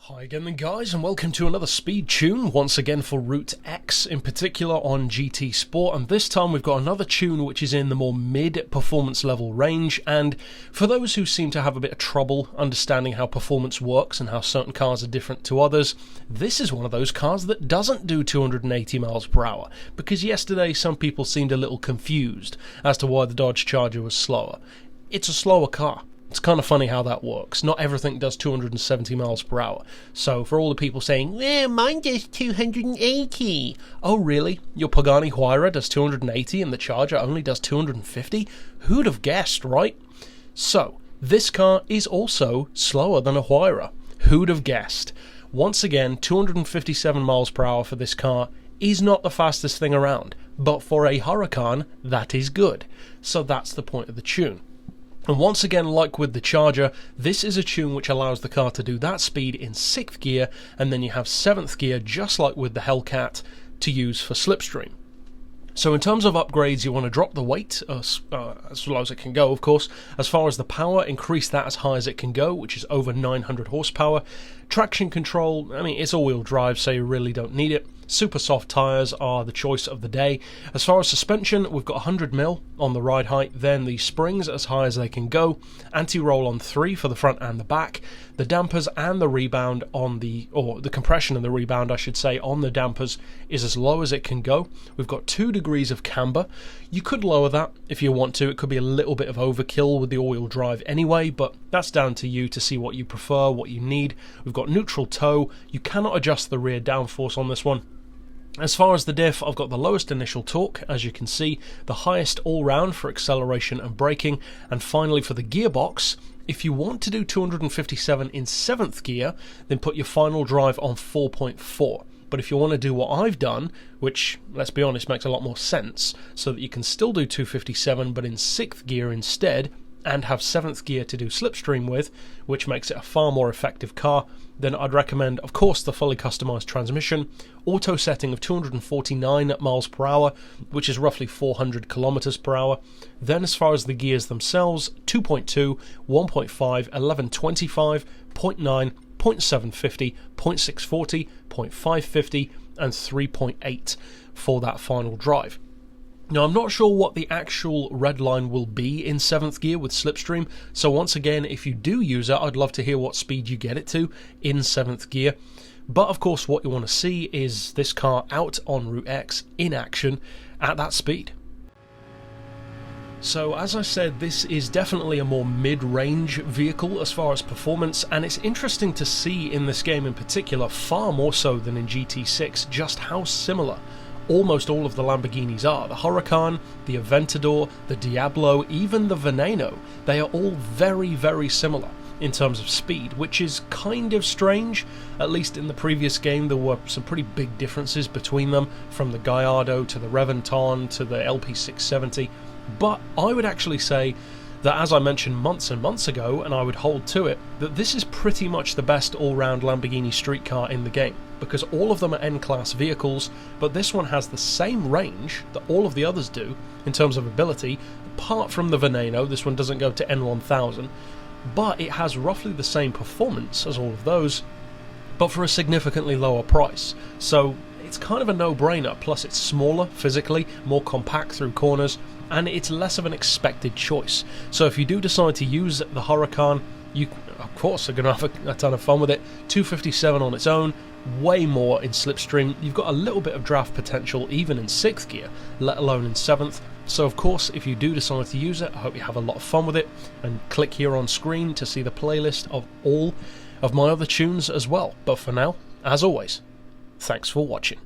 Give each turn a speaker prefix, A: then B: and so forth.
A: Hi again then guys, and welcome to another speed tune, once again for Route X, in particular on GT Sport, and this time we've got another tune which is in the more mid-performance level range, and for those who seem to have a bit of trouble understanding how performance works and how certain cars are different to others, this is one of those cars that doesn't do 280 miles per hour, because yesterday some people seemed a little confused as to why the Dodge Charger was slower. It's a slower car. It's kind of funny how that works. Not everything does 270 miles per hour. So for all the people saying, mine does 280. Oh really? Your Pagani Huayra does 280 and the Charger only does 250? Who'd have guessed, right? So, this car is also slower than a Huayra. Who'd have guessed? Once again, 257 miles per hour for this car is not the fastest thing around. But for a Huracan, that is good. So that's the point of the tune. And once again, like with the Charger, this is a tune which allows the car to do that speed in 6th gear, and then you have 7th gear, just like with the Hellcat, to use for slipstream. So in terms of upgrades, you want to drop the weight as low as it can go, of course. As far as the power, increase that as high as it can go, which is over 900 horsepower. Traction control, I mean, it's all-wheel drive, so you really don't need it. Super soft tyres are the choice of the day. As far as suspension, we've got 100mm on the ride height, then the springs as high as they can go, anti-roll on 3 for the front and the back, the dampers and the rebound on the compression and the rebound, I should say, on the dampers is as low as it can go. We've got 2 degrees of camber. You could lower that if you want to. It could be a little bit of overkill with the all-wheel drive anyway, but that's down to you to see what you prefer, what you need. We've got neutral toe. You cannot adjust the rear downforce on this one. As far as the diff, I've got the lowest initial torque, as you can see, the highest all-round for acceleration and braking, and finally for the gearbox, if you want to do 257 in 7th gear, then put your final drive on 4.4. But if you want to do what I've done, which, let's be honest, makes a lot more sense, so that you can still do 257 but in 6th gear instead, and have 7th gear to do slipstream with, which makes it a far more effective car, then I'd recommend, of course, the fully customised transmission, auto setting of 249 miles per hour, which is roughly 400 kilometers per hour. Then as far as the gears themselves, 2.2, 1.5, 1125, 0.9, 0.750, 0.640, 0.550, and 3.8 for that final drive. Now, I'm not sure what the actual red line will be in 7th gear with slipstream, so once again, if you do use it, I'd love to hear what speed you get it to in 7th gear. But of course, what you want to see is this car out on Route X in action at that speed. So as I said, this is definitely a more mid-range vehicle as far as performance, and it's interesting to see in this game in particular, far more so than in GT6, just how similar almost all of the Lamborghinis are. The Huracan, the Aventador, the Diablo, even the Veneno, they are all very, very similar in terms of speed, which is kind of strange. At least in the previous game there were some pretty big differences between them, from the Gallardo to the Reventon to the LP670, but I would actually say that, as I mentioned months and months ago, and I would hold to it, that this is pretty much the best all-round Lamborghini street car in the game, because all of them are N-Class vehicles, but this one has the same range that all of the others do in terms of ability, apart from the Veneno. This one doesn't go to N1000, but it has roughly the same performance as all of those, but for a significantly lower price. So it's kind of a no-brainer, plus it's smaller physically, more compact through corners, and it's less of an expected choice. So if you do decide to use the Huracan, you of course are going to have a ton of fun with it. 257 on its own, way more in slipstream. You've got a little bit of draft potential even in 6th gear, let alone in 7th. So of course, if you do decide to use it, I hope you have a lot of fun with it, and click here on screen to see the playlist of all of my other tunes as well. But for now, as always, thanks for watching.